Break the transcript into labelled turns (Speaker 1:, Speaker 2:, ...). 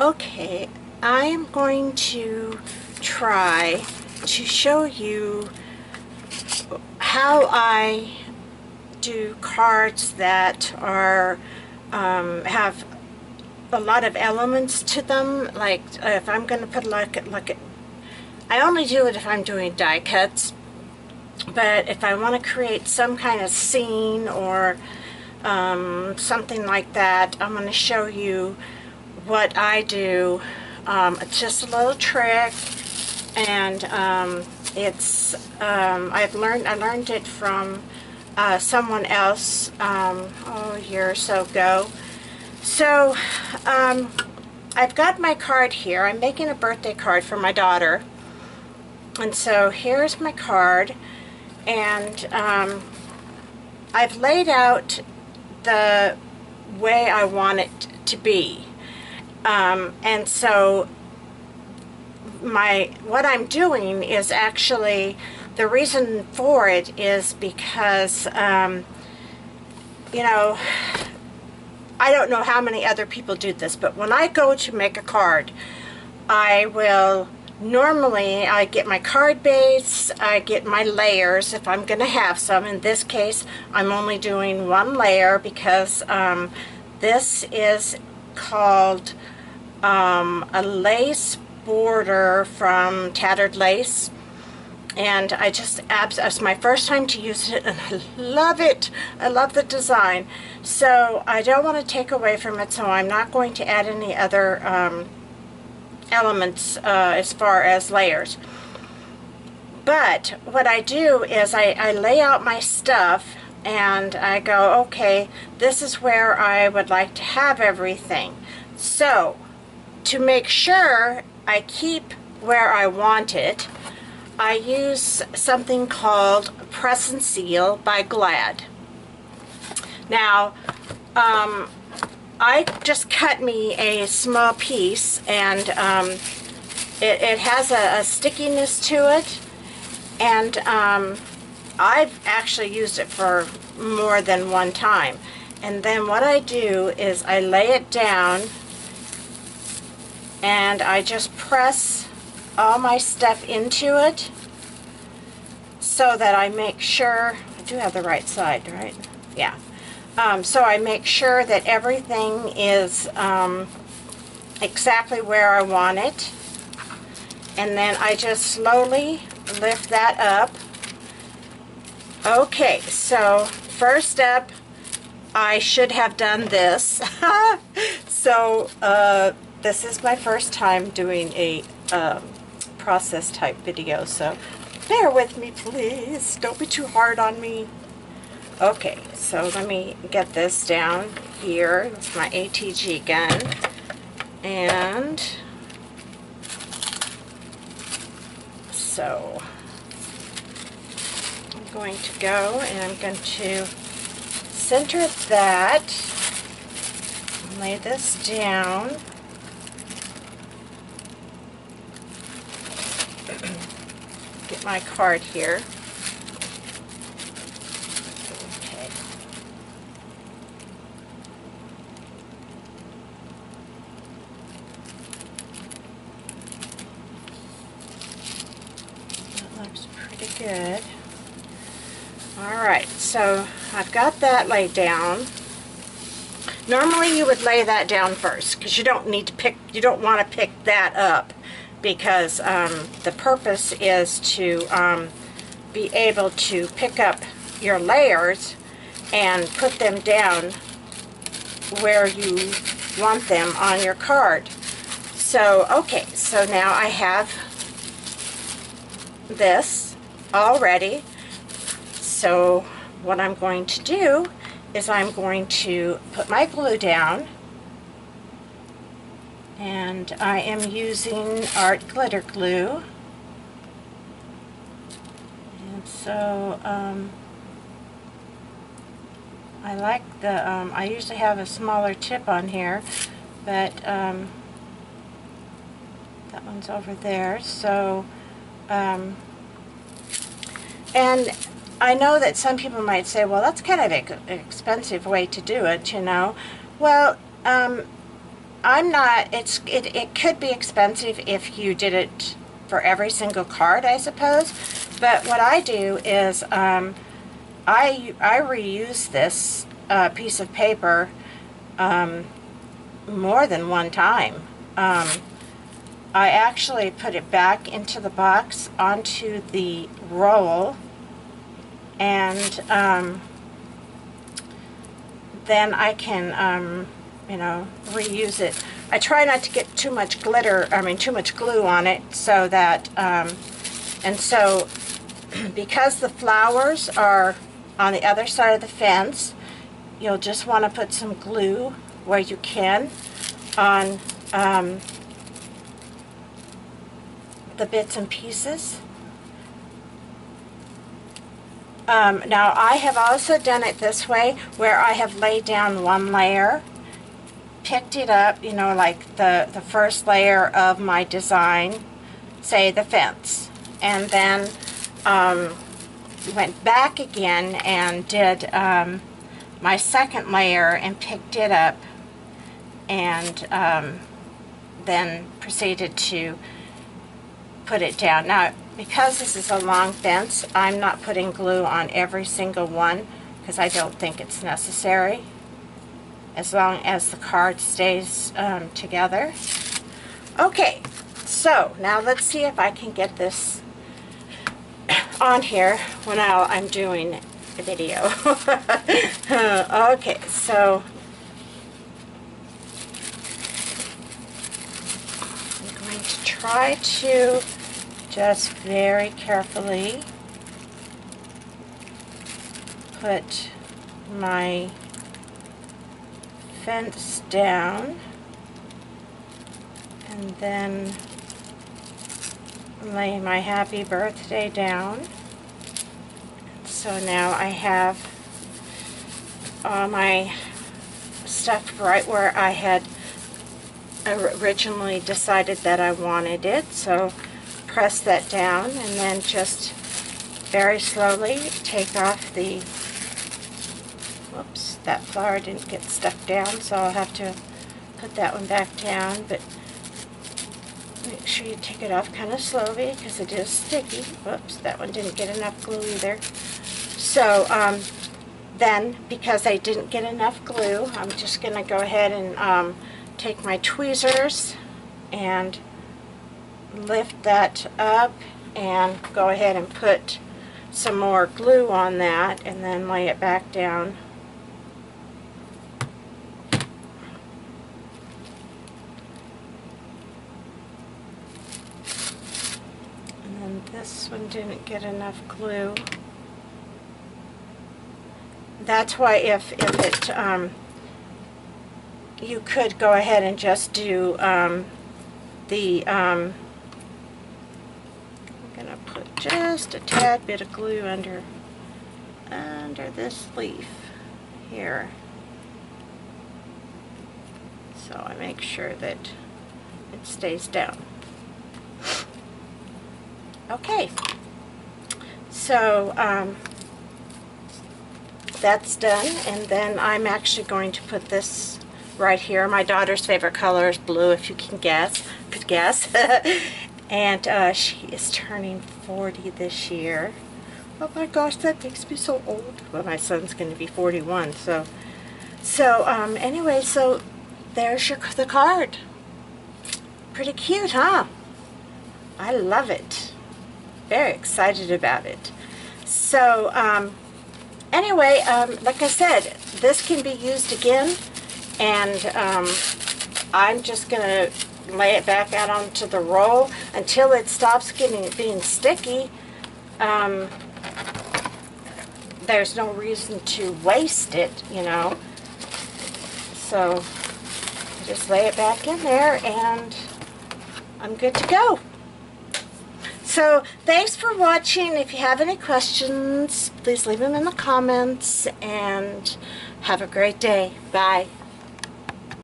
Speaker 1: Okay, I am going to try to show you how I do cards that are have a lot of elements to them. Like if I'm going to put I only do it if I'm doing die cuts, but if I want to create some kind of scene or something like that, I'm going to show you what I do. It's just a little trick, and I learned it from someone else a year or so ago. So I've got my card here. I'm making a birthday card for my daughter, and so here's my card, and I've laid out the way I want it to be. And so what I'm doing is actually, the reason for it is because you know, I don't know how many other people do this, but when I go to make a card, normally I get my card base, I get my layers if I'm going to have some. In this case, I'm only doing one layer because this is called a lace border from Tattered Lace, and it's my first time to use it, and I love it. I love the design, so I don't want to take away from it, so I'm not going to add any other elements as far as layers. But what I do is I lay out my stuff and I go, okay, this is where I would like to have everything. So to make sure I keep where I want it, I use something called Press and Seal by Glad. Now, I just cut me a small piece, and it has a stickiness to it, and I've actually used it for more than one time. And then what I do is I lay it down and I just press all my stuff into it so that I make sure, I do have the right side, right? Yeah. So I make sure that everything is exactly where I want it, and then I just slowly lift that up. Okay, so first up, I should have done this. So this is my first time doing a process type video, so bear with me, please. Don't be too hard on me. Okay, so let me get this down here. It's my ATG gun, and so I'm going to go and I'm going to center that, lay this down, get my card here. Okay. That looks pretty good. Alright, so I've got that laid down. Normally you would lay that down first because you don't want to pick that up, because the purpose is to be able to pick up your layers and put them down where you want them on your card. So, okay, so now I have this all ready. So what I'm going to do is I'm going to put my glue down, and I am using Art Glitter Glue. And so I like the, I usually have a smaller tip on here, but that one's over there. So, and I know that some people might say, well, that's kind of an expensive way to do it, you know. Well, I'm not, it could be expensive if you did it for every single card, I suppose. But what I do is I reuse this piece of paper more than one time. I actually put it back into the box onto the roll, and then I can you know, reuse it. I try not to get too much glitter, too much glue on it, so that and so because the flowers are on the other side of the fence, you'll just want to put some glue where you can on the bits and pieces. Now I have also done it this way, where I have laid down one layer, picked it up, you know, like the first layer of my design, say the fence, and then went back again and did my second layer and picked it up, and then proceeded to put it down. Now, because this is a long fence, I'm not putting glue on every single one because I don't think it's necessary, as long as the card stays together. Okay, so now let's see if I can get this on here when I'm doing the video. Okay, so I'm going to try to just very carefully put my fence down, and then lay my happy birthday down. So now I have all my stuff right where I had originally decided that I wanted it. So press that down, and then just very slowly take off the, whoops, that flower didn't get stuck down, so I'll have to put that one back down, but make sure you take it off kind of slowly because it is sticky. Whoops, that one didn't get enough glue either. So then, because I didn't get enough glue, I'm just going to go ahead and take my tweezers and lift that up and go ahead and put some more glue on that, and then lay it back down. And then this one didn't get enough glue. That's why if it you could go ahead and just do I'm going to put just a tad bit of glue under this leaf here, so I make sure that it stays down. Okay, so that's done, and then I'm actually going to put this right here. My daughter's favorite color is blue, if you can guess. And she is turning 40 this year. Oh my gosh, that makes me so old. Well, my son's going to be 41, so anyway, so there's the card. Pretty cute, huh? I love it. Very excited about it. So anyway, like I said, this can be used again, and I'm just going to lay it back out onto the roll until it stops being sticky. There's no reason to waste it, you know. So just lay it back in there, and I'm good to go. So thanks for watching. If you have any questions, please leave them in the comments, and have a great day. Bye.